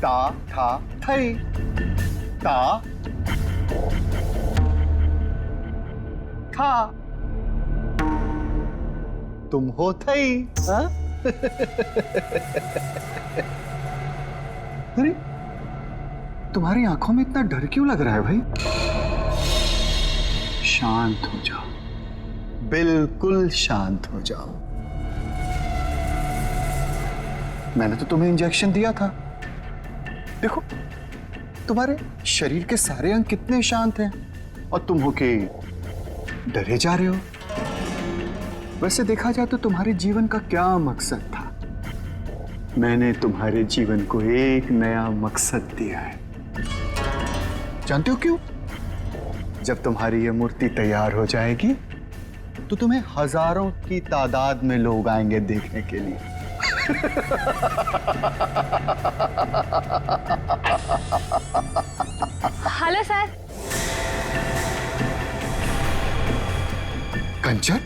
ता था थई। ता था, तुम हो थई। हाँ? अरे तुम्हारी आंखों में इतना डर क्यों लग रहा है भाई? शांत हो जाओ, बिल्कुल शांत हो जाओ। मैंने तो तुम्हें इंजेक्शन दिया था। देखो तुम्हारे शरीर के सारे अंग कितने शांत हैं और तुम हो के डरे जा रहे हो। वैसे देखा जाए तो तुम्हारे जीवन का क्या मकसद था? मैंने तुम्हारे जीवन को एक नया मकसद दिया है। जानते हो क्यों? जब तुम्हारी ये मूर्ति तैयार हो जाएगी तो तुम्हें हजारों की तादाद में लोग आएंगे देखने के लिए। Hello sir. कंचन,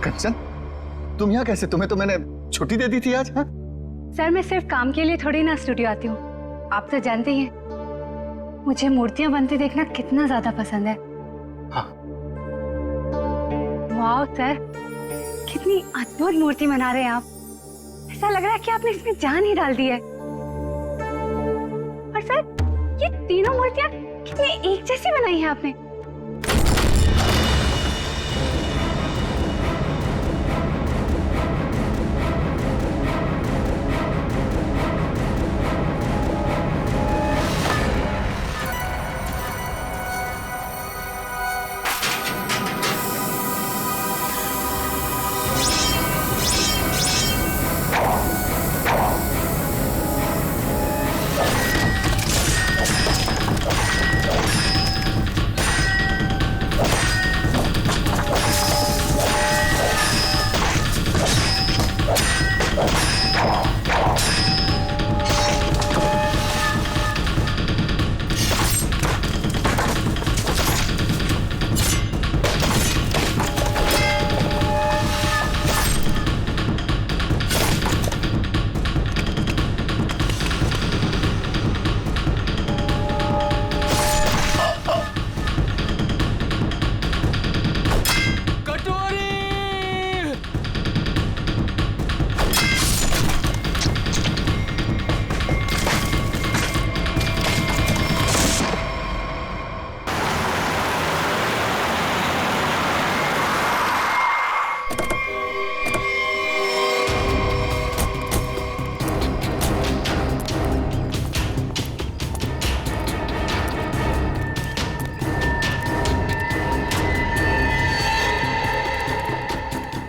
कंचन, तुम यहाँ कैसे? तुम्हें तो मैंने छुट्टी दे दी थी आज। हाँ? सर मैं सिर्फ काम के लिए थोड़ी ना स्टूडियो आती हूँ, आप तो जानते ही हैं मुझे मूर्तियां बनती देखना कितना ज्यादा पसंद है। हाँ। वाह सर, कितनी अद्भुत मूर्ति बना रहे हैं आप। ऐसा लग रहा है कि आपने इसमें जान ही डाल दी है। और सर ये तीनों मूर्तियां कितनी एक जैसी बनाई है आपने।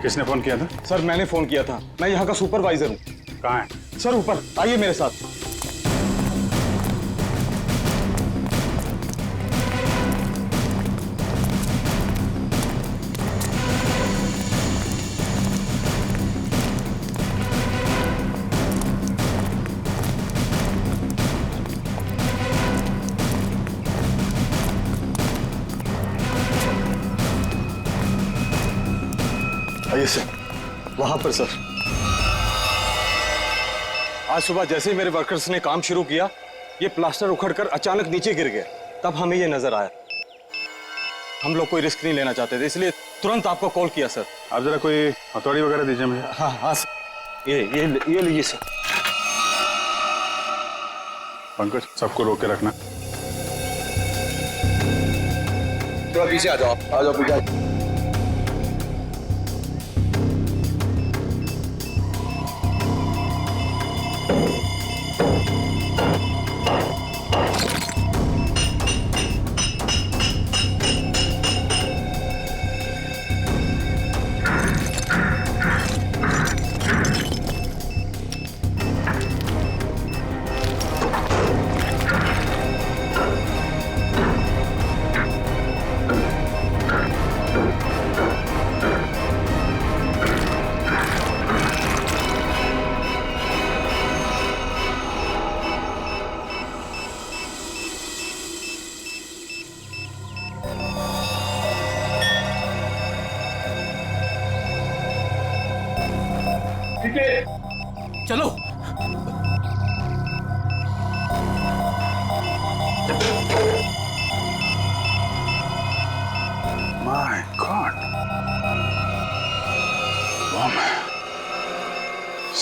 किसने फोन किया था? सर मैंने फोन किया था, मैं यहाँ का सुपरवाइजर हूँ। कहाँ है? सर ऊपर आइए मेरे साथ। आइए सर, वहां पर सर। आज सुबह जैसे ही मेरे वर्कर्स ने काम शुरू किया, ये प्लास्टर उखड़कर अचानक नीचे गिर गया। तब हमें ये नजर आया। हम लोग कोई रिस्क नहीं लेना चाहते थे, इसलिए तुरंत आपको कॉल किया सर। आप जरा कोई हथौड़ी वगैरह दीजिए मुझे। हाँ हाँ सर, ये लीजिए सर। पंकज, सबको रोक के रखना। थोड़ा पीछे आ जाओ, आ जाओ पीछे। चलो। माय गॉड, बम है,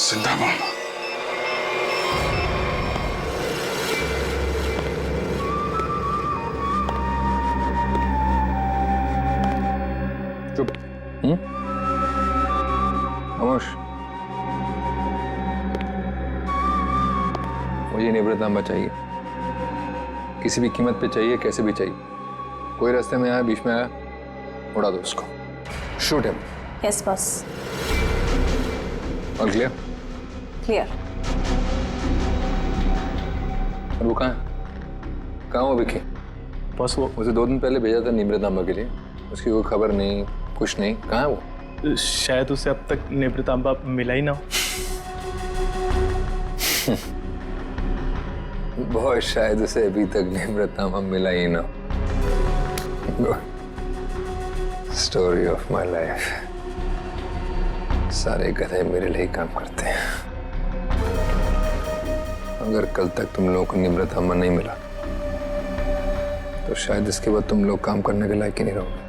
जिंदा बम। चुप। खामोश। मुझे निवृत्तांबा चाहिए, किसी भी कीमत पे चाहिए, कैसे भी चाहिए। कोई रास्ते में आया, बीच में आया, उड़ा दो उसको। Shoot him. Yes boss. और क्लियर? क्लियर। और वो कहाँ है? कहाँ वो विकी? बॉस वो उसे 2 दिन पहले भेजा था निवृत्तांबा के लिए, उसकी कोई खबर नहीं, कुछ नहीं। कहाँ है वो? शायद उसे अब तक निवृत्तांबा मिला ही ना हो। बहुत शायद उसे अभी तक निवृत्तांबा मिला ही ना। Story of my life. सारे गधे मेरे लिए ही काम करते हैं। अगर कल तक तुम लोगों को निवृत्तांबा नहीं मिला तो शायद इसके बाद तुम लोग काम करने के लायक ही नहीं रहोगे।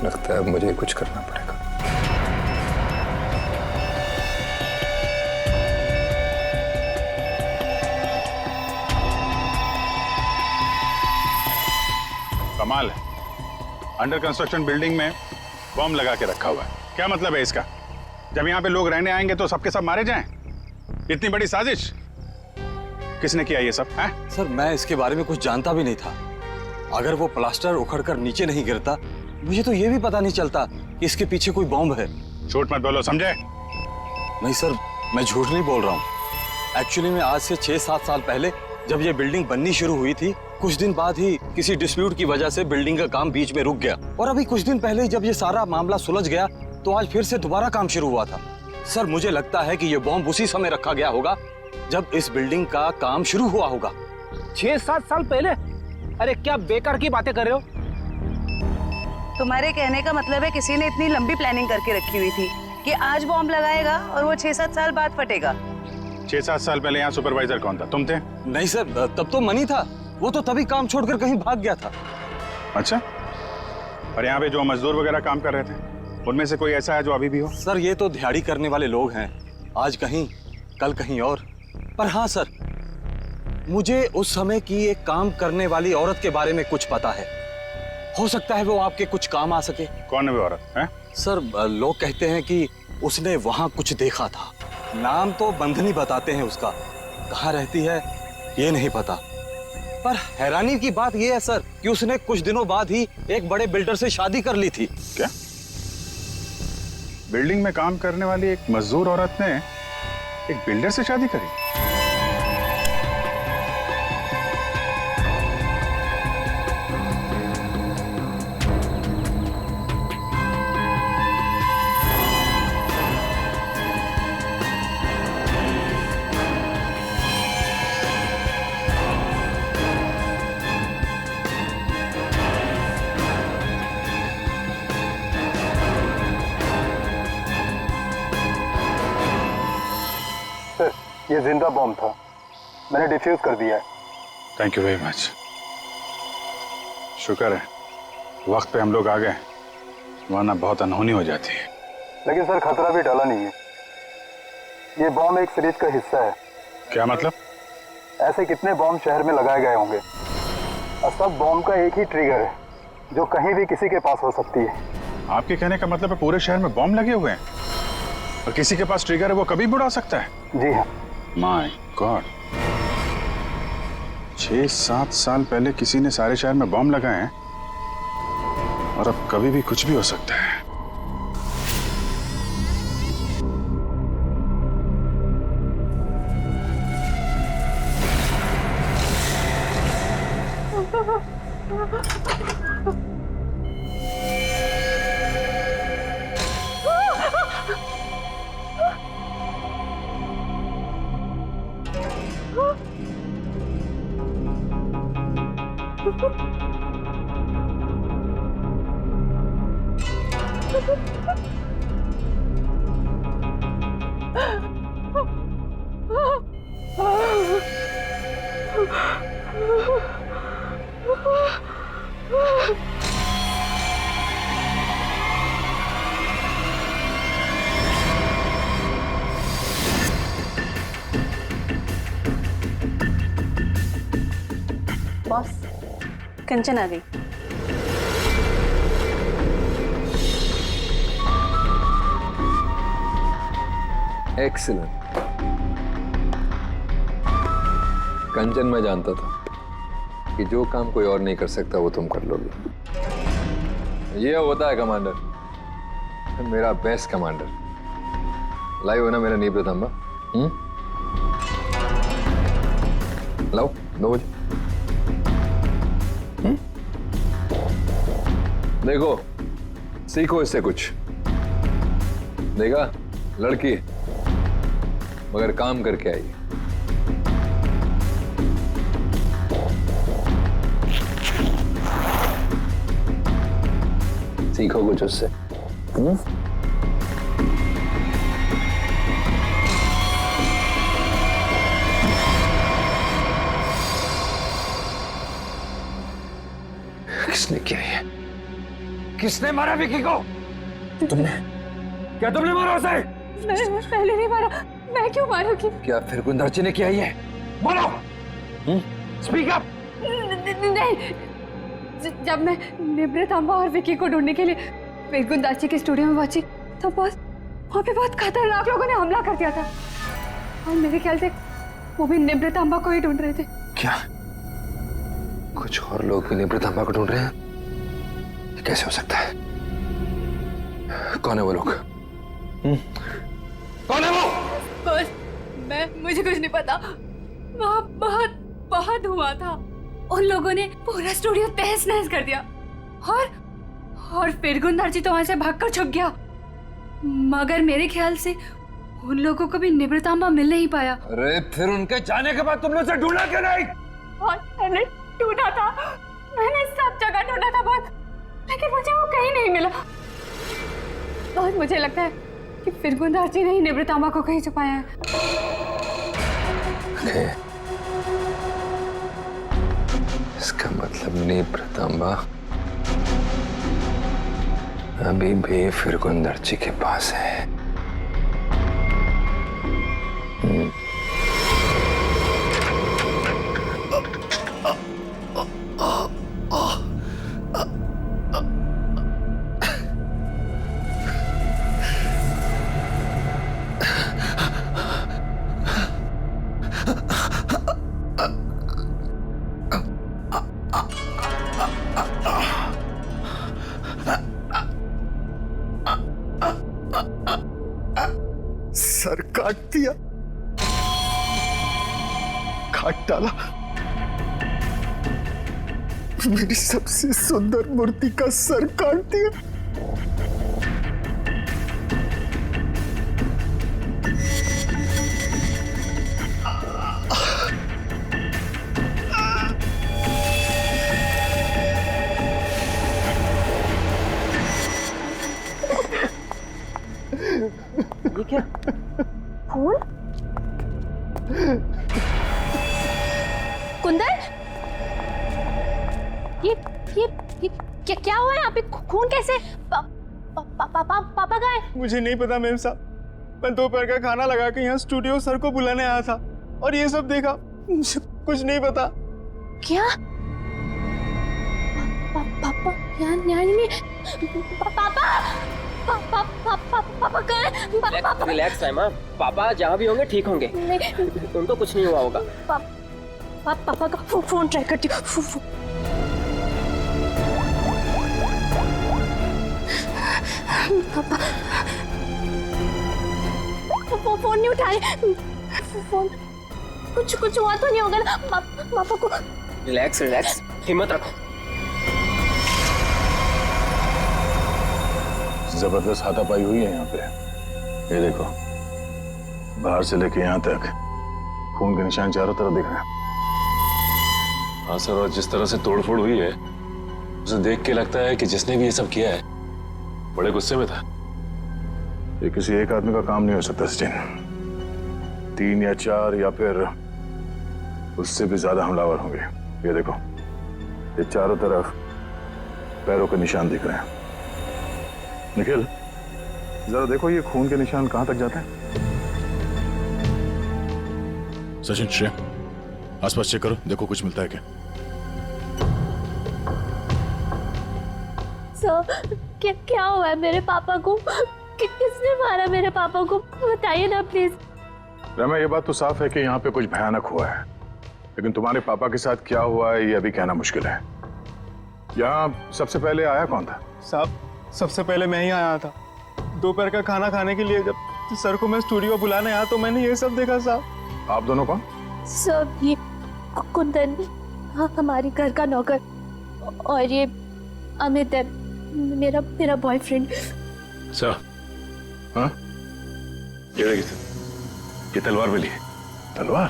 लगता है अब मुझे कुछ करना पड़ेगा। कमाल है, अंडर कंस्ट्रक्शन बिल्डिंग में बम लगा के रखा हुआ है। क्या मतलब है इसका? जब यहाँ पे लोग रहने आएंगे तो सबके सब मारे जाएं? इतनी बड़ी साजिश किसने किया ये सब है? सर मैं इसके बारे में कुछ जानता भी नहीं था। अगर वो प्लास्टर उखड़कर नीचे नहीं गिरता, मुझे तो ये भी पता नहीं चलता कि इसके पीछे कोई बॉम्ब है। झूठ मत बोलो, समझे? नहीं सर, मैं झूठ नहीं बोल रहा हूँ। एक्चुअली में आज से 6-7 साल पहले जब ये बिल्डिंग बननी शुरू हुई थी, कुछ दिन बाद ही किसी डिस्प्यूट की वजह से बिल्डिंग का काम बीच में रुक गया। और अभी कुछ दिन पहले जब ये सारा मामला सुलझ गया तो आज फिर से दोबारा काम शुरू हुआ था। सर मुझे लगता है कि ये बॉम्ब उसी समय रखा गया होगा जब इस बिल्डिंग का काम शुरू हुआ होगा। 6-7 साल पहले? अरे क्या बेकार की बातें कर रहे हो? तुम्हारे कहने का मतलब है किसी ने इतनी लंबी प्लानिंग करके रखी हुई थी कि आज बॉम्ब लगाएगा और वो 6-7 साल बाद फटेगा। 6-7 साल पहले यहाँ सुपरवाइजर कौन था? तुम थे? नहीं सर, तब तो मनी था। वो तो तभी काम छोड़कर कहीं भाग गया था। अच्छा, और यहाँ पे जो मजदूर वगैरह काम कर रहे थे उनमें से कोई ऐसा है जो अभी भी हो? सर ये तो दिहाड़ी करने वाले लोग हैं, आज कहीं कल कहीं और। पर हाँ सर, मुझे उस समय की एक काम करने वाली औरत के बारे में कुछ पता है। हो सकता है वो आपके कुछ काम आ सके। कौन है वो औरत है? सर लोग कहते हैं कि उसने वहां कुछ देखा था। नाम तो बंधनी बताते हैं उसका, कहाँ रहती है ये नहीं पता। पर हैरानी की बात यह है सर कि उसने कुछ दिनों बाद ही एक बड़े बिल्डर से शादी कर ली थी। क्या? बिल्डिंग में काम करने वाली एक मजदूर औरत ने एक बिल्डर से शादी करी? ये जिंदा बॉम्ब था, मैंने डिफ्यूज कर दिया है। Thank you very much. शुक्र है वक्त पे हम लोग आ गए, वरना बहुत अनहोनी हो जाती है। लेकिन सर खतरा भी टला नहीं है। ये बॉम्ब एक सीरीज का हिस्सा है। क्या मतलब? ऐसे कितने बॉम्ब शहर में लगाए गए होंगे और सब बॉम्ब का एक ही ट्रिगर है जो कहीं भी किसी के पास हो सकती है। आपके कहने का मतलब है पूरे शहर में बॉम्ब लगे हुए हैं और किसी के पास ट्रिगर है, वो कभी भी उड़ा सकता है? जी हाँ। माय गॉड, 6-7 साल पहले किसी ने सारे शहर में बॉम्ब लगाए हैं और अब कभी भी कुछ भी हो सकता है। कंचन आ गई। एक्सीलेंट। कंचन, मैं जानता था कि जो काम कोई और नहीं कर सकता वो तुम कर लोगे। ये होता है कमांडर, मेरा बेस्ट कमांडर। लाइव हो ना मेरा नींव तांबा? लाओ 2 बजे। देखो, सीखो इससे कुछ। देखा, लड़की मगर काम करके आई। सीखो कुछ उससे। किसने किया ये? किसने मारा विकी को? तुमने? क्या तुमने मारा उसे? मैं पहले नहीं मारा। मैं क्यों मारूंगी? क्या फिर गुंदर्ची ने किया ये? बोलो। Speak up. नहीं, जब मैं निमृत अम्मा और विकी को ढूंढने के लिए फिर गुंदाची के स्टूडियो में पहुंची तो बस वहाँ पे बहुत खतरनाक लोगों ने हमला कर दिया था और मेरे ख्याल से वो भी निमृत अम्मा को ही ढूंढ रहे थे। क्या कुछ और लोग भी निमृत अम्मा को ढूंढ रहे हैं? ये कैसे हो सकता है? कौन है वो लोग? कौन है वो? बस मुझे कुछ नहीं पता। वहाँ बहुत हुआ था। उन लोगों ने पूरा स्टूडियो तहस नहस कर दिया और फिर गुंदार जी तो वहां से भागकर छुप गया। मगर मेरे ख्याल से उन लोगों को भी निवृतांबा मिल नहीं पाया। अरे फिर उनके जाने के बाद तुमने उसे ढूंढा क्यों नहीं? और मैंने ढूंढा था, मैंने सब जगह ढूंढा था बहुत, लेकिन मुझे वो कहीं नहीं मिला। और मुझे लगता है कि फिर गुंदार जी ने ही निवृतांबा को कहीं छुपाया है। इसका मतलब निवृतांबा अभी भी फिर गुंदर्ची के पास है। सर काट दिया, काट डाला मेरी सबसे सुंदर मूर्ति का सर काट दिया। ये क्या? फूल? कुंदन, ये क्या हुआ है यहाँ पे? खून कैसे? पापा कहाँ है? मुझे नहीं पता मैम साहब, मैं दोपहर का खाना लगा के यहाँ स्टूडियो सर को बुलाने आया था और ये सब देखा। मुझे कुछ नहीं पता। क्या? पापा यहाँ नहीं। पापा कहाँ है? रिलैक्स साइमा, पापा जहाँ भी होंगे ठीक होंगे। उनको कुछ नहीं हुआ होगा। पापा का फोन ट्राई करती हूँ। पापा फोन नहीं उठा रहे। फोन कुछ हुआ तो नहीं होगा ना पापा को? रिलैक्स, हिम्मत रखो। जबरदस्त हाथापाई हुई है यहाँ पे। ये देखो, बाहर से लेके यहाँ तक खून के निशान चारों तरफ दिख रहे हैं। हाँ सर, और जिस तरह से तोड़फोड़ हुई है उसे देख के लगता है कि जिसने भी ये सब किया है बड़े गुस्से में था। ये किसी एक आदमी का काम नहीं हो सकता सचिन। 3 या 4 या फिर उससे भी ज्यादा हमलावर होंगे। ये देखो, ये चारों तरफ पैरों के निशान दिख रहे हैं। निखिल, जरा देखो ये खून के निशान कहां तक जाते हैं। सचिन, श्रेया, आसपास चेक करो, देखो कुछ मिलता है क्या। सर क्या हुआ है मेरे पापा को? किसने मारा मेरे पापा को? बताइए ना प्लीज। रमा, ये बात तो साफ है कि यहाँ पे कुछ भयानक हुआ है, लेकिन तुम्हारे पापा के साथ क्या हुआ है ये अभी कहना मुश्किल है। यहाँ सबसे पहले आया कौन था? साहब सबसे पहले मैं ही आया था। दोपहर का खाना खाने के लिए जब सर को मैं स्टूडियो बुलाने आया तो मैंने ये सब देखा। साहब आप दोनों कौन? सर ये कुंदन, हाँ हमारी घर का नौकर, और ये अमित है मेरा बॉयफ्रेंड। सर, हाँ? ये तलवार मिली है। तलवार?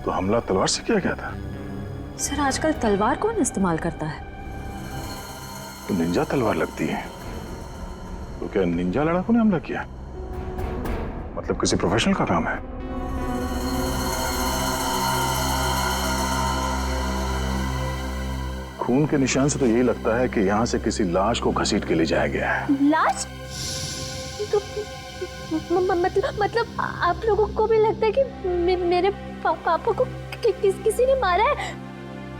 तो हमला तलवार से किया गया था? सर आजकल तलवार कौन इस्तेमाल करता है? तो निंजा तलवार लगती है। तो क्या निंजा लड़ाकों ने हमला किया? मतलब किसी प्रोफेशनल का काम है? खून के निशान से तो यही लगता है कि यहाँ से किसी लाश को घसीट के ले जाया गया है। लाश? तो मतलब आप लोगों को भी लगता है कि मेरे पापा को किसी ने मारा है?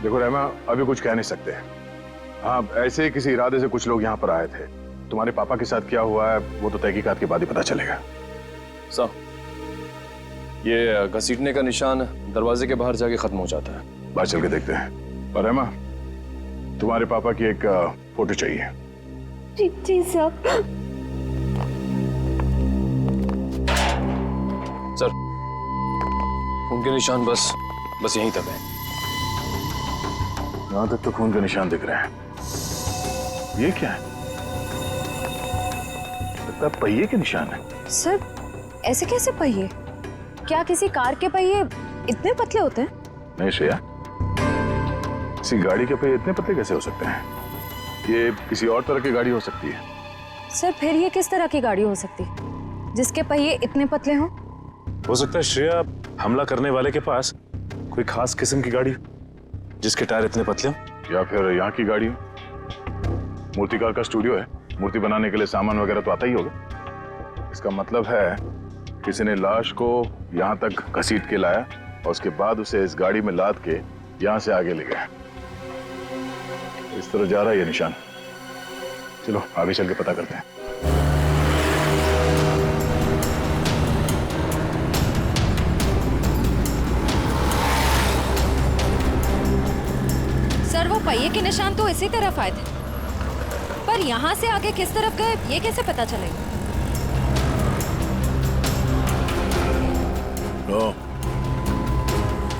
देखो रहमा, अभी कुछ कह नहीं सकते। हाँ, ऐसे ही किसी इरादे से कुछ लोग यहाँ पर आए थे। तुम्हारे पापा के साथ क्या हुआ है वो तो तहकीकात के बाद ही पता चलेगा। सर, ये घसीटने का निशान दरवाजे के बाहर जाके खत्म हो जाता है। बाहर चल के देखते हैं। और रहमा, तुम्हारे पापा की एक फोटो चाहिए। जी सर। सर, उनके निशान बस यहीं तक है। यहाँ तक तो खून के निशान दिख रहे हैं। ये क्या है? लगता है पहिए के निशान है। सर ऐसे कैसे पहिए? क्या किसी कार के पहिए इतने पतले होते हैं? नहीं श्रेया, किसी गाड़ी के पहिए इतने पतले कैसे हो सकते हैं? ये किसी और तरह की गाड़ी हो सकती है। सर फिर ये किस तरह की गाड़ी हो सकती है जिसके पहिए इतने पतले हों? हो सकता है श्रेया, हमला करने वाले के पास कोई खास किस्म की गाड़ी जिसके टायर इतने पतले हो। या फिर यहाँ की गाड़ी हो। मूर्तिकार का स्टूडियो है, मूर्ति बनाने के लिए सामान वगैरह तो आता ही होगा। इसका मतलब है किसी ने लाश को यहाँ तक घसीट के लाया और उसके बाद उसे इस गाड़ी में लाद के यहाँ से आगे ले गया। इस तरह जा रहा है ये निशान। चलो आगे चल के पता करते हैं। सर वो पहिए के निशान तो इसी तरफ आए थे, पर यहाँ से आगे किस तरफ गए ये कैसे पता चलेगा?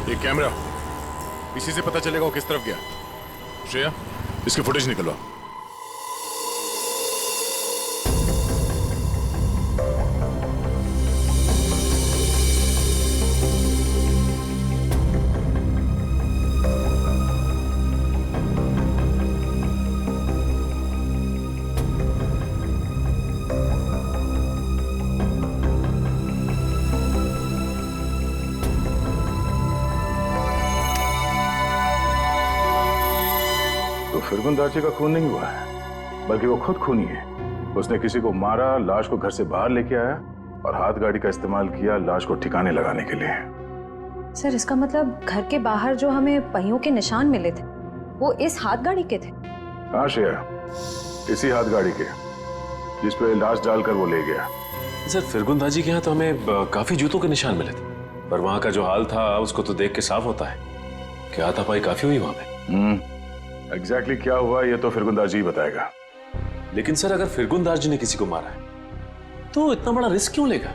ये कैमरा, इसी से पता चलेगा वो किस तरफ गया। श्रेया, इसकी फुटेज निकलवा। फिरगुंदाची का खून नहीं हुआ है, बल्कि वो खुद खूनी है। उसने किसी को मारा, लाश को घर से बाहर लेके आया और हाथ गाड़ी का इस्तेमाल किया लाश को ठिकाने लगाने के लिए। सर इसका मतलब घर के बाहर जो हमें पहियों के निशान मिले थे वो इस हाथ गाड़ी के थे? हाँ श्रेया, इसी हाथ गाड़ी के जिस पे लाश डालकर वो ले गया। सर फिरगुंदाजी के यहाँ तो हमें काफी जूतों के निशान मिले थे, पर वहां का जो हाल था उसको तो देख के साफ होता है कि हाथापाई काफी हुई वहां पे। एग्जैक्टली क्या हुआ ये तो फिरगुंदार जी बताएगा। लेकिन सर अगर फिरगुंदार जी ने किसी को मारा है तो इतना बड़ा रिस्क क्यों लेगा?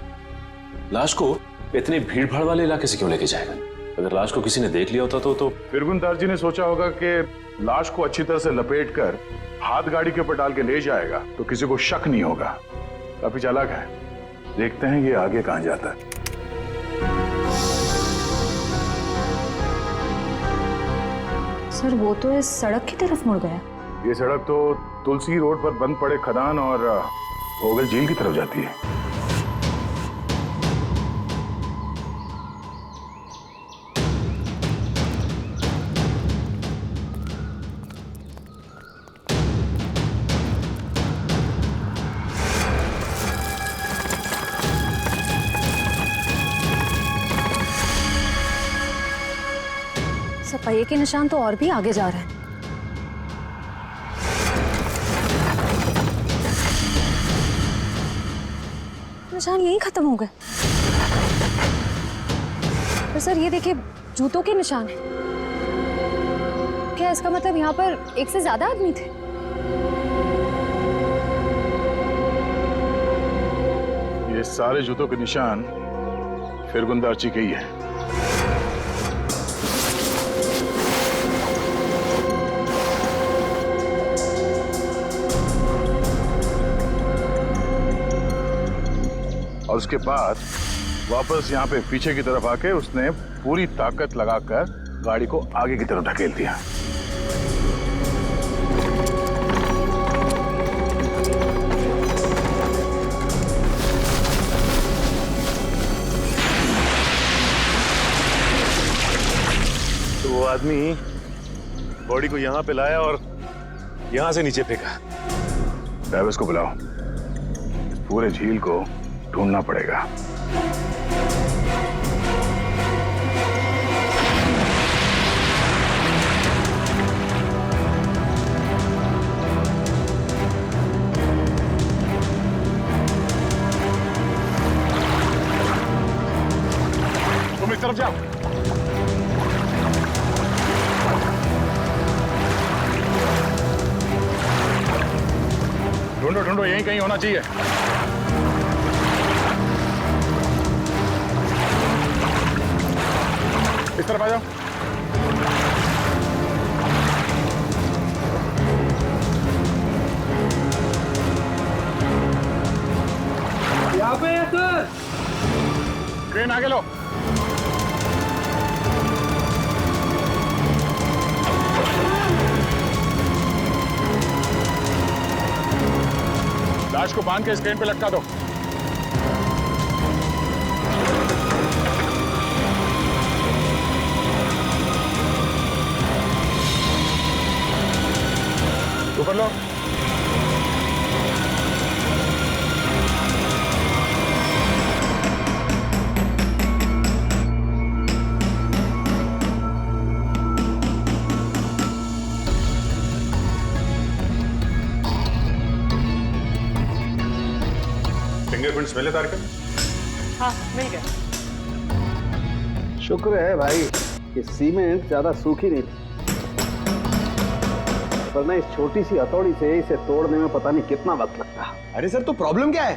लाश को इतने भीड़ भाड़ वाले इलाके से क्यों लेके जाएगा? अगर लाश को किसी ने देख लिया होता तो फिरगुंदार जी ने सोचा होगा कि लाश को अच्छी तरह से लपेटकर हाथ गाड़ी के ऊपर डाल के ले जाएगा तो किसी को शक नहीं होगा। काफी चालाक है। देखते हैं ये आगे कहां जाता है। सर वो तो इस सड़क की तरफ मुड़ गया। ये सड़क तो तुलसी रोड पर बंद पड़े खदान और भोगल झील की तरफ जाती है। सर पहिए के निशान तो और भी आगे जा रहे हैं। निशान यहीं खत्म हो गए? पर सर ये देखिए, जूतों के निशान है। क्या इसका मतलब यहाँ पर एक से ज्यादा आदमी थे? ये सारे जूतों के निशान फिरगुंदारची के ही है। और उसके बाद वापस यहाँ पे पीछे की तरफ आके उसने पूरी ताकत लगाकर गाड़ी को आगे की तरफ ढकेल दिया। तो वो आदमी बॉडी को यहाँ पे लाया और यहाँ से नीचे फेंका। ट्रैविस को बुलाओ, इस पूरे झील को ढूंढना पड़ेगा। तुम इस तरफ जाओ। ढूंढो ढूंढो, यहीं कहीं होना चाहिए। इस तरफ आ जाओ। यहाँ पे है सर। क्रेन आगे लो। लाश को बांध के इस क्रेन पे लटका दो। ऊपर लो। फिंगरप्रिंट्स मिले तारक? हाँ, मिल गया। शुक्र है भाई कि सीमेंट ज्यादा सूखी नहीं थी, वरना इस छोटी सी हथौड़ी से इसे तोड़ने में पता नहीं कितना वक्त लगता। अरे सर, तो प्रॉब्लम क्या है?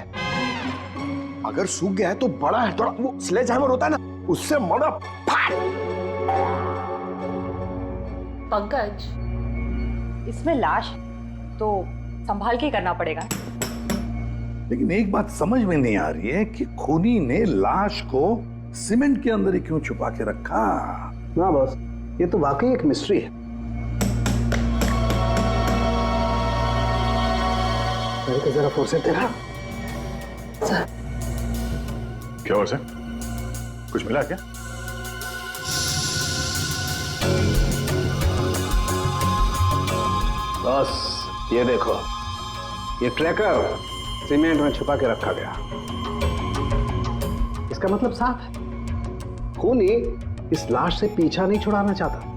अगर सूख गया है तो बड़ा हथौड़ा, वो स्लेज हैमर होता है ना, उससे मोड़ा फाड़। पंकज, इसमें लाश तो संभाल के करना पड़ेगा। लेकिन एक बात समझ में नहीं आ रही है कि खूनी ने लाश को सीमेंट के अंदर ही क्यों छुपा के रखा? ना बॉस, ये तो वाकई एक मिस्ट्री है। जरा फोर्स तेरा सर। क्या हुआ सर? कुछ मिला क्या? बस ये देखो, ये ट्रैकर सीमेंट में छुपा के रखा गया। इसका मतलब साफ है, खूनी इस लाश से पीछा नहीं छुड़ाना चाहता,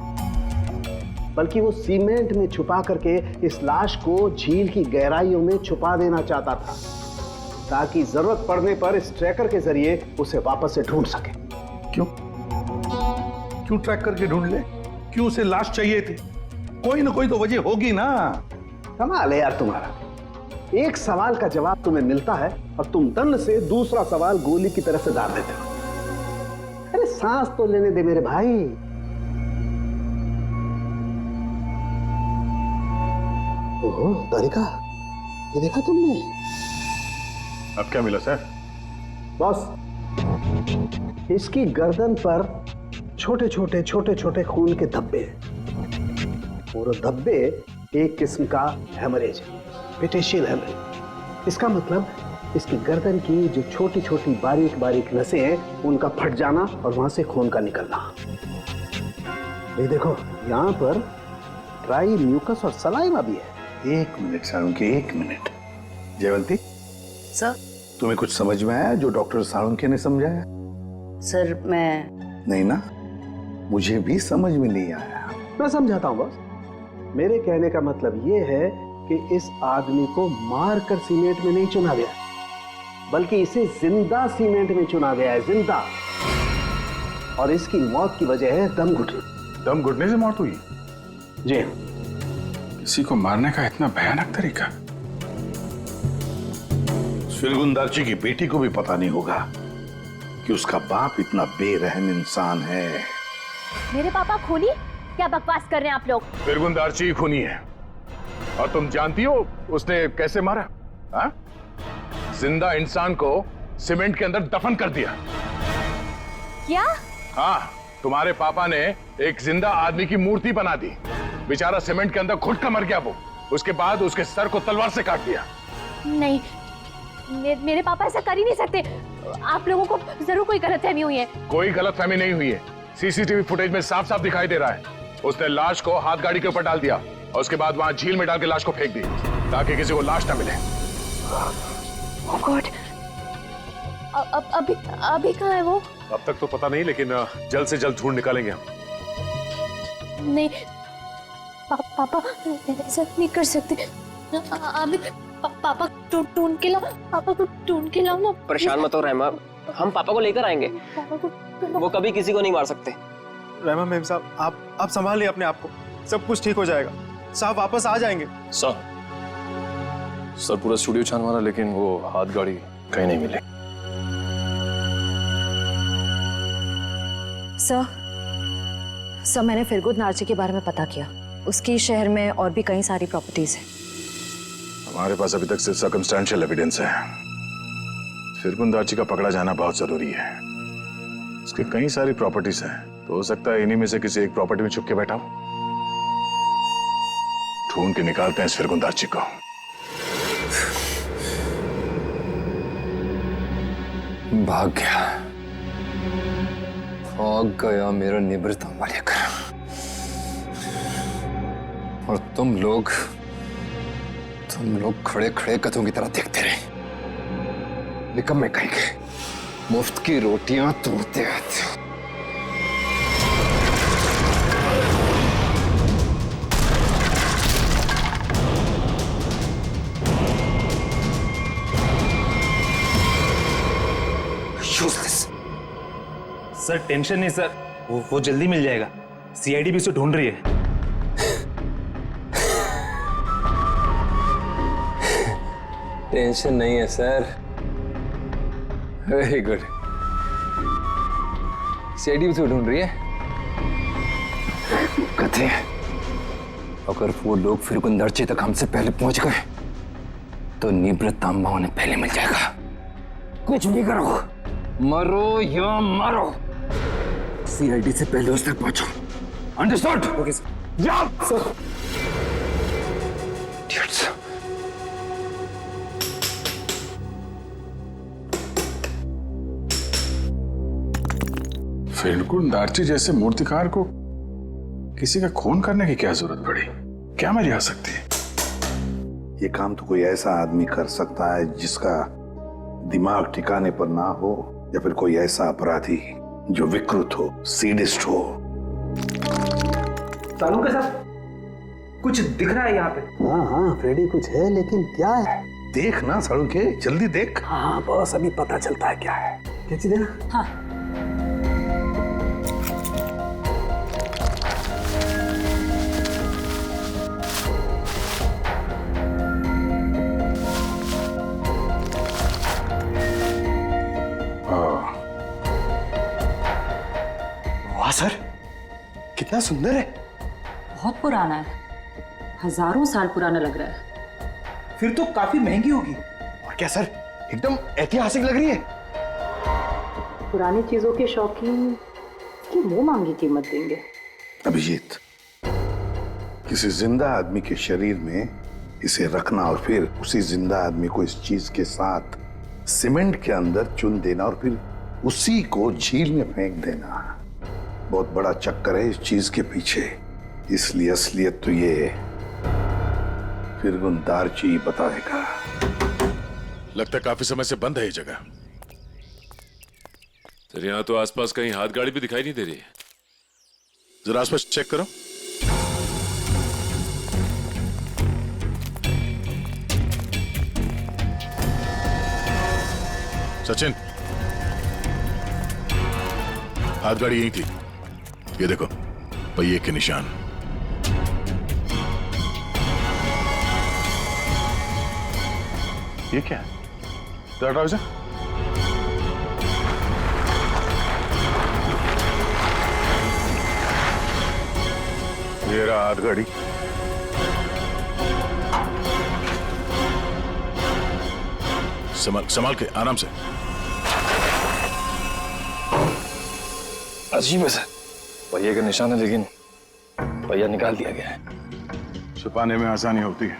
बल्कि वो सीमेंट में छुपा करके इस लाश को झील की गहराइयों में छुपा देना चाहता था, ताकि जरूरत पड़ने पर इस ट्रैकर के जरिए उसे वापस से ढूंढ सके। क्यों क्यों ट्रैक करके ढूंढ ले? क्यों उसे लाश चाहिए थी? कोई ना कोई तो वजह होगी ना। कमाल है यार तुम्हारा, एक सवाल का जवाब तुम्हें मिलता है और तुम दंड से दूसरा सवाल गोली की तरह से डाल देते हो। अरे सांस तो लेने दे मेरे भाई। ओहो तारिका, ये देखा तुमने? अब क्या मिला सर? बॉस, इसकी गर्दन पर छोटे छोटे खून के धब्बे हैं, और धब्बे एक किस्म का हेमरेज है, पेटेशियल हेमरेज। इसका मतलब इसकी गर्दन की जो छोटी छोटी बारीक बारीक नसें हैं, उनका फट जाना और वहां से खून का निकलना। ये देखो, यहाँ पर ड्राई म्यूकस और सलाइवा भी है। एक मिनट साळुंखे, एक मिनट। जयवंती सर। तुम्हें कुछ समझ में आया जो डॉक्टर साळुंखे ने समझाया? सर मैं नहीं ना, मुझे भी समझ में नहीं आया। मैं समझाता हूँ बॉस। मेरे कहने का मतलब ये है कि इस आदमी को मारकर सीमेंट में नहीं चुना गया, बल्कि इसे जिंदा सीमेंट में चुना गया है, जिंदा। और इसकी मौत की वजह है दम घुटना। दम घुटने से मौत हुई? जी। किसी को मारने का इतना भयानक तरीका? फिरगुंदारची की बेटी को भी पता नहीं होगा कि उसका बाप इतना बेरहम इंसान है। मेरे पापा खूनी? क्या बकवास कर रहे हैं आप लोग? फिरगुंदारची खूनी है और तुम जानती हो उसने कैसे मारा? हा? जिंदा इंसान को सीमेंट के अंदर दफन कर दिया। क्या? हाँ, तुम्हारे पापा ने एक जिंदा आदमी की मूर्ति बना दी। बेचारा सीमेंट के अंदर घुट कर मर गया वो। उसके बाद उसके सर को तलवार से काट दिया। नहीं, मेरे पापा ऐसा कर ही नहीं सकते। आप लोगों को जरूर कोई गलतफहमी हुई है। कोई गलतफहमी नहीं हुई है। सीसीटीवी फुटेज में साफ साफ दिखाई दे रहा है। उसने लाश को हाथ गाड़ी के ऊपर डाल दिया और उसके बाद वहां झील में डाल के लाश को फेंक दी ताकि किसी को लाश ना मिले। Oh God! अभी कहाँ है वो? अब तक तो पता नहीं, लेकिन जल्द से जल्द ढूंढ निकालेंगे हम। नहीं, पापा ऐसा नहीं कर सकते। अभी पापा ढूंढ के लाओ, पापा को ढूंढ के लाओ ना। परेशान मत हो रहमा, हम पापा को लेकर आएंगे। पापा को वो कभी किसी को नहीं मार सकते। रहमा मेम साहब, आप संभालिए अपने आप को, सब कुछ ठीक हो जाएगा। साहब वापस आ जाएंगे। सर पूरा स्टूडियो छान मारा, लेकिन वो हाथ गाड़ी कहीं नहीं मिली। सर मैंने फिरगुंद नार्ची के बारे में पता किया। उसकी शहर में और भी कई सारी प्रॉपर्टीज हैं। हमारे पास अभी तक सिर्फ सर्कमस्टेंशियल एविडेंस है। फिरगुंदारची का पकड़ा जाना बहुत जरूरी है। उसके कई सारी प्रॉपर्टीज हैं, तो हो सकता है इन्हीं में से किसी एक प्रॉपर्टी में छुप के बैठा हो। ढूंढ के निकालते हैं इस फिरगुंदारची को। भाग गया मेरा निवृत्त लेकर। और तुम लोग खड़े खड़े कथों की तरह देखते रहे। निकम्मे कहेंगे, मुफ्त की रोटियां तोड़ते रहते हो। सर टेंशन नहीं सर, वो जल्दी मिल जाएगा। सीआईडी भी उसे ढूंढ रही है। टेंशन नहीं है सर। Very good. सीआईडी भी तो ढूंढ रही है। कहते हैं अगर वो लोग फिरगुंदारची तक हमसे पहले पहुंच गए तो निवृत्त तांबा उन्हें पहले मिल जाएगा। कुछ भी करो, मरो या मरो, सीआईडी से पहले उस तक पहुंचो। अंडरस्टूड? Okay sir. जाओ सर। फिरगुंदारची जैसे मूर्तिकार को किसी का खून करने की क्या जरूरत पड़ी? क्या मेरी आ सकती है? ये काम तो कोई ऐसा आदमी कर सकता है जिसका दिमाग ठिकाने पर ना हो, या फिर कोई ऐसा अपराधी जो विकृत हो, सीडिस्ट हो। सालू के साथ कुछ दिख रहा है यहाँ पे। हाँ फ्रेडी, कुछ है, लेकिन क्या है? देख ना सालू के, जल्दी देख। हाँ बस अभी पता चलता है क्या है। क्या चीज है ना? हाँ सर, कितना सुंदर है। बहुत पुराना है, हजारों साल पुराना लग रहा है। फिर तो काफी महंगी होगी। और क्या सर, एकदम ऐतिहासिक लग रही है। पुरानी चीजों के शौकीन की मुंह मांगी कीमत देंगे। अभिजीत, किसी जिंदा आदमी के शरीर में इसे रखना और फिर उसी जिंदा आदमी को इस चीज के साथ सीमेंट के अंदर चुन देना और फिर उसी को झील में फेंक देना, बहुत बड़ा चक्कर है इस चीज के पीछे। इसलिए असलियत तो ये फिरगुंदारची बताएगा। लगता है काफी समय से बंद है ये जगह। तेरे यहाँ तो आसपास कहीं हाथ गाड़ी भी दिखाई नहीं दे रही है। जरा आसपास चेक करो। सचिन, हाथ गाड़ी यही थी। ये देखो पहिए के निशान। ये क्या है? जरा हटाओ इसे। ये रहा हाथ गाड़ी। संभाल के, आराम से। अजीब है सर, पहिए का निशान है लेकिन पहिया निकाल दिया गया है। छुपाने में आसानी होती है।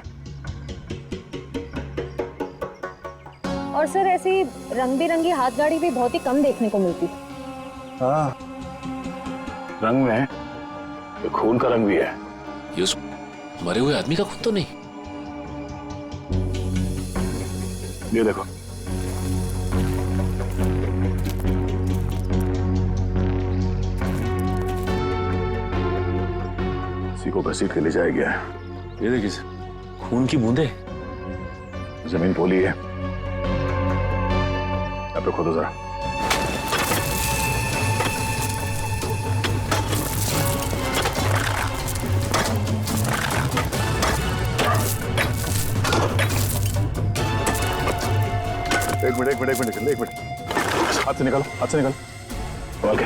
और सर ऐसी रंग बिरंगी हाथ गाड़ी भी बहुत ही कम देखने को मिलती। हाँ, रंग में ये खून का रंग भी है। ये उस मरे हुए आदमी का खून तो नहीं? ये देखो, इसी को घसीट के ले जाया गया है। ये देखिए सर, खून की बूंदे। जमीन पोली है। यहाँ पे खोदो जरा। एक मिनट, हाथ से निकालो। ओके।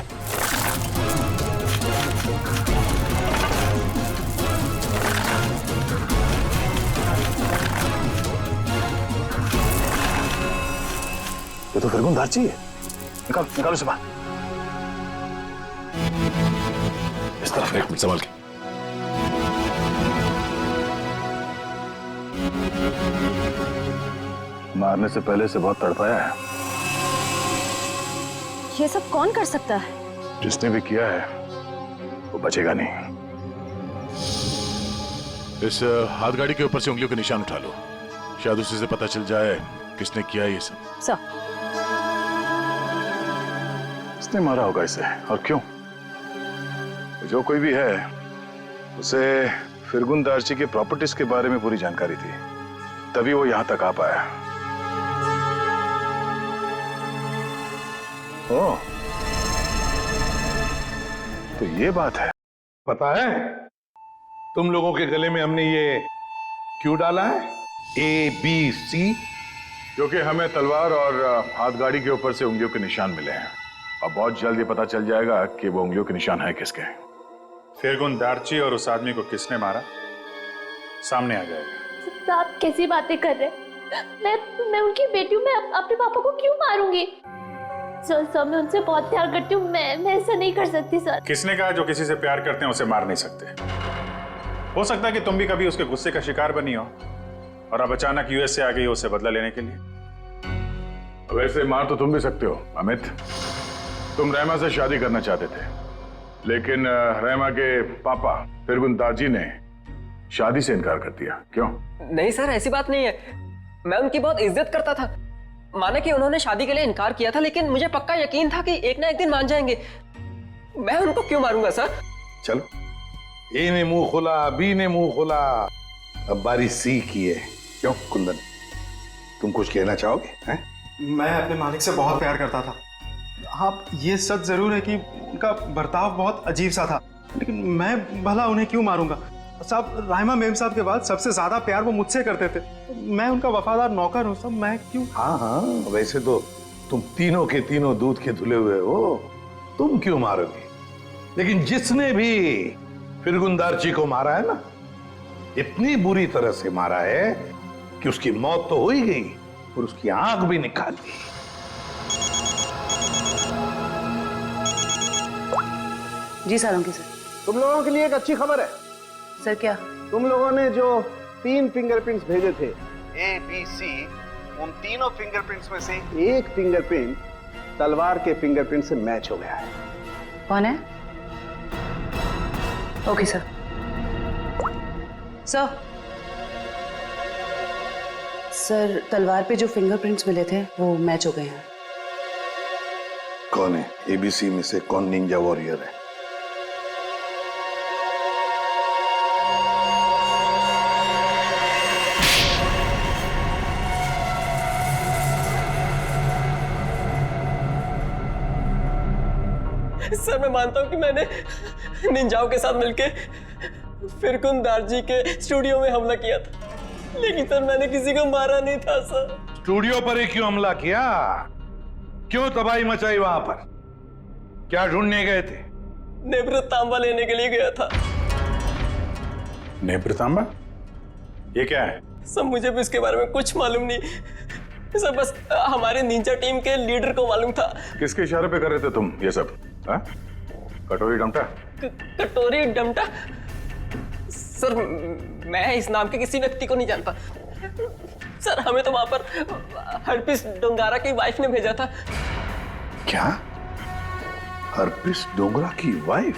ये तो फिरगुन दार्ची है। निकालो इसे बाहर। इस तरफ। एक मिनट, संभाल के। मारने से पहले से बहुत तड़पाया है। ये सब कौन कर सकता है? जिसने भी किया है वो बचेगा नहीं। इस हाथ गाड़ी के ऊपर से उंगलियों के निशान उठा लो, शायद उसी से पता चल जाए किसने किया ये सब। सर, किसने मारा होगा इसे और क्यों? जो कोई भी है, उसे फिरगुन दार्ची के प्रॉपर्टीज के बारे में पूरी जानकारी थी, तभी वो यहां तक आ पाया। ओह, तो ये बात है। पता है तुम लोगों के गले में हमने ये क्यों डाला है? ABC। क्योंकि हमें तलवार और हाथ गाड़ी के ऊपर से उंगलियों के निशान मिले हैं और बहुत जल्द ये पता चल जाएगा कि वो उंगलियों के निशान है किसके। फिरगुन दार्ची और उस आदमी को किसने मारा, सामने आ जाएगा। आप कैसी बातें कर रहे हैं? मैं उनकी बेटी हूँ, मैं अपने पापा को क्यों मारूंगी? सर मैं उनसे बहुत प्यार करती हूँ, मैं ऐसा नहीं कर सकती सर। किसने कहा जो किसी से प्यार करते हैं उसे मार नहीं सकते? हो सकता है कि तुम भी कभी उसके गुस्से का शिकार बनी हो और अब अचानक यूएस से आ गई हो उसे बदला लेने के लिए। वैसे मार तो तुम भी सकते हो अमित। तुम रहमा से शादी करना चाहते थे, लेकिन रहमा के पापा फिरगुन दार्जी ने शादी से इनकार कर दिया। क्यों? नहीं सर, ऐसी बात नहीं है। मैं उनकी बहुत इज्जत करता था। माना कि उन्होंने शादी के लिए इनकार किया था, लेकिन मुझे पक्का यकीन था कि एक ना एक दिन मान जाएंगे। मैं उनको क्यों मारूंगा सर? चलो, ए ने मुंह खोला, बी ने मुंह खोला, अब बारी सी की है। क्यों कुंदन, तुम कुछ कहना चाहोगे? हैं? मैं अपने मालिक से बहुत प्यार करता था। हाँ, ये सच जरूर है कि उनका बर्ताव बहुत अजीब सा था, लेकिन मैं भला उन्हें क्यों मारूंगा? साहब, राहिमा मेम साहब के बाद सबसे ज्यादा प्यार वो मुझसे करते थे। मैं उनका वफादार नौकर हूँ साहब, मैं क्यों? हाँ, वैसे तो तुम तीनों के तीनों दूध के धुले हुए हो, तुम क्यों मारोगे? लेकिन जिसने भी फिरगुन दार्ची को मारा है ना, इतनी बुरी तरह से मारा है कि उसकी मौत तो हो ही गई और उसकी आंख भी निकाल दी। जी सर, अंकित सर। तुम लोगों के लिए एक अच्छी खबर है। सर क्या? तुम लोगों ने जो 3 फिंगरप्रिंट्स भेजे थे, ABC, उन तीनों फिंगरप्रिंट्स में से एक फिंगरप्रिंट तलवार के फिंगरप्रिंट से मैच हो गया है। कौन है? Okay sir. सर, तलवार पे जो फिंगरप्रिंट्स मिले थे वो मैच हो गए हैं। कौन है ABC में से? कौन निंजा वॉरियर है? सर मैं मानता हूँ कि मैंने निंजाओं के साथ मिलके फिरकुन दार्जी के स्टूडियो में हमला किया था, लेकिन सर मैंने किसी को मारा नहीं था सर। स्टूडियो पर ही क्यों हमला किया? क्यों तबाही मचाई वहां पर? क्या ढूंढने गए थे? नेब्र तांबा लेने के लिए गया था। नेब्र तांबा? ये क्या है? सर मुझे भी इसके बारे में कुछ मालूम नहीं सर, बस हमारे निंजा टीम के लीडर को मालूम था। किसके इशारे पे कर रहे थे तुम ये सब? हाँ? कटोरी डमटा? कटोरी डमटा? सर मैं इस नाम के किसी व्यक्ति को नहीं जानता सर। हमें तो वहां पर हरपिस डोंगारा की वाइफ ने भेजा था। क्या? हरपिस डोंगरा की वाइफ?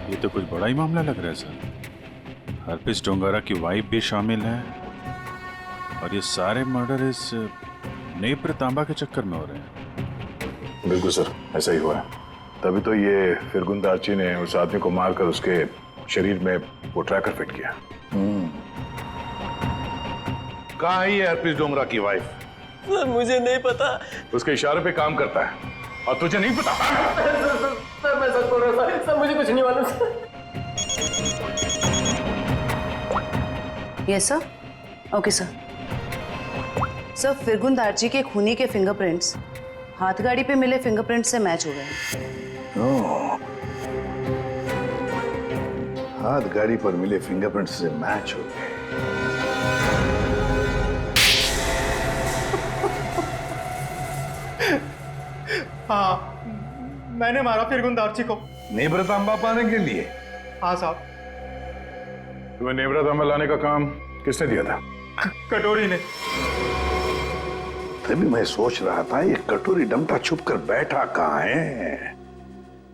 ये तो कुछ बड़ा ही मामला लग रहा है सर। हरपिस डोंगारा की वाइफ भी शामिल है और ये सारे मर्डर इस नेब्र तांबा के चक्कर में हो रहे हैं। बिल्कुल सर, ऐसा ही हुआ है। तभी तो ये फिरगुन दार्ची ने उस आदमी को मारकर उसके शरीर में वो ट्रैकर फिट किया। कहाँ है ये हरपिस डोंगरा की वाइफ? सर मुझे नहीं पता। उसके इशारे पे काम करता है और तुझे नहीं पता? सर मैं सच बोल रहा हूँ सर, मुझे कुछ नहीं मालूम। Yes sir. Okay sir. Sir फिरगुन दार्जी के खूनी के फिंगरप्रिंट्स हाथ गाड़ी पे मिले फिंगरप्रिंट से मैच हो गए। हाथ गाड़ी पर मिले फिंगरप्रिंट से मैच हो गए। हाँ, मैंने मारा फिरगुन दार्ची को। नेब्र तांबा पाने के लिए? हाँ साहब। तुम्हें नेब्र तांबा लाने का काम किसने दिया था? कटोरी ने। तभी मैं सोच रहा था ये कटोरी डमटा छुप कर बैठा कहाँ है?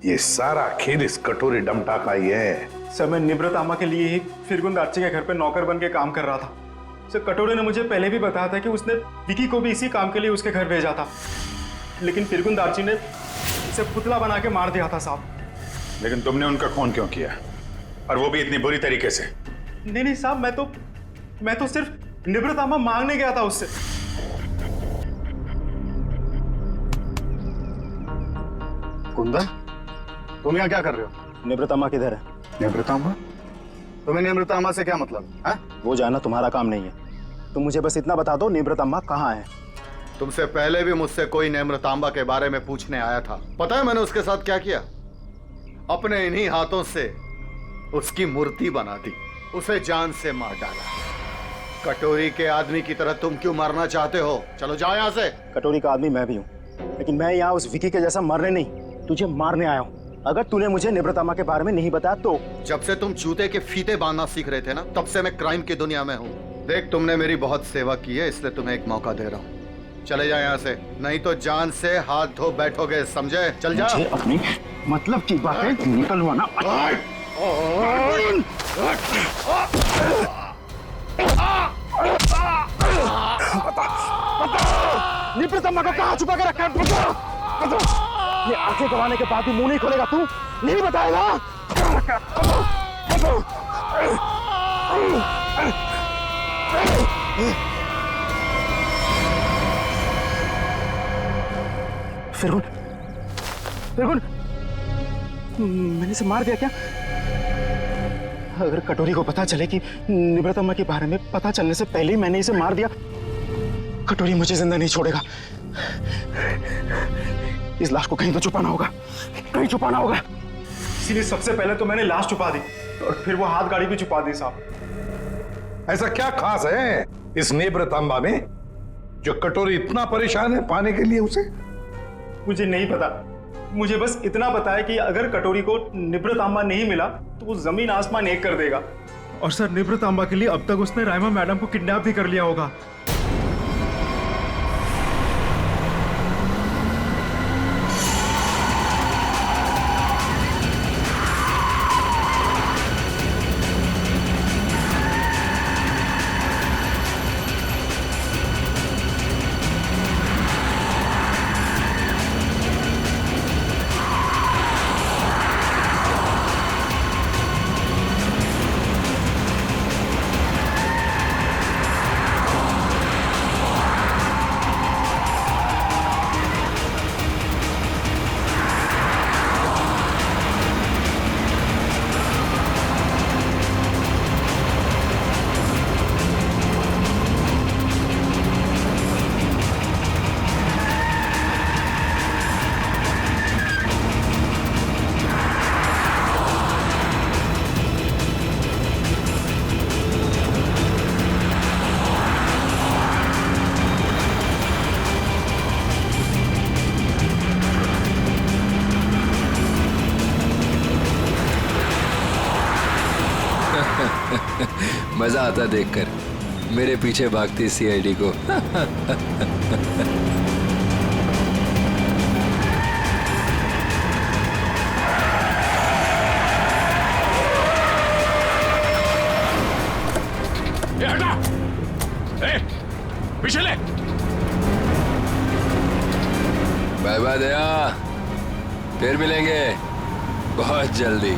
ये सारा खेल इस कटोरी डमटा का ही है। सर मैं निब्रत आमा के लिए ही फिरगुन दार्ची के घर पे नौकर बन के काम कर रहा था। सर कटोरी ने मुझे पहले भी बताया था कि उसने विकी को भी इसी काम के लिए उसके घर भेजा था, लेकिन फिरगुन दार्ची ने उसे पुतला बना के मार दिया था साहब। लेकिन तुमने उनका खून क्यों किया, और वो भी इतनी बुरी तरीके से? नहीं साहब, मैं तो सिर्फ निब्रत आमा मांगने गया था उससे। कुंदन, तुम यहाँ क्या कर रहे हो? निब्रतामा किधर है? निब्रतामा? तुम्हें निब्रतामा से क्या मतलब है? वो जानना तुम्हारा काम नहीं है। तुम मुझे बस इतना बता दो, निब्रतामा कहाँ है? तुमसे पहले भी मुझसे कोई निब्रतामा के बारे में पूछने आया था। पता है मैंने उसके साथ क्या किया? अपने इन्हीं हाथों से उसकी मूर्ति बना दी, उसे जान से मार डाला। कटोरी के आदमी की तरह तुम क्यों मरना चाहते हो? चलो जाओ यहाँ से। कटोरी का आदमी मैं भी हूँ, लेकिन मैं यहाँ उस विकी के जैसा मरने नहीं, तुझे मारने आया हूँ। अगर तूने मुझे निब्रतामा के बारे में नहीं बताया तो। जब से तुम जूते के फीते बांधना सीख रहे थे ना, तब से मैं क्राइम की दुनिया में हूँ। देख, तुमने मेरी बहुत सेवा की है, इसलिए तुम्हें एक मौका दे रहा हूँ। चले जाओ यहाँ से, नहीं तो जान से हाथ धो बैठोगे, समझे? चल जा। मुझे अपनी मतलब की बातें निकलवाना। निब्रतामा को कहाँ छुपा के रखा है? ये आंखें गवाने के बाद भी मुंह नहीं खोलेगा तू? नहीं बताएगा? फिरगुन, मैंने इसे मार दिया क्या? अगर कटोरी को पता चले कि निब्रतामा के बारे में पता चलने से पहले ही मैंने इसे मार दिया, कटोरी मुझे जिंदा नहीं छोड़ेगा। इस लाश को कहीं तो छुपाना होगा, कहीं छुपाना होगा। इसीलिए सबसे पहले तो मैंने लाश छुपा दी और फिर वो हाथ गाड़ी भी छुपा दी साहब। ऐसा क्या खास है इस निब्रतामा में जो कटोरी इतना परेशान है पाने के लिए उसे? मुझे नहीं पता, मुझे बस इतना पता है कि अगर कटोरी को निब्रतामा नहीं मिला तो वो जमीन आसमान एक कर देगा। और सर, निब्रतामा के लिए अब तक उसने राइमा मैडम को किडनैप भी कर लिया होगा। मजा आता देखकर मेरे पीछे भागती सीआईडी को। ए, हटा! ए, पीछे ले! बाय बाय दया, फिर मिलेंगे बहुत जल्दी।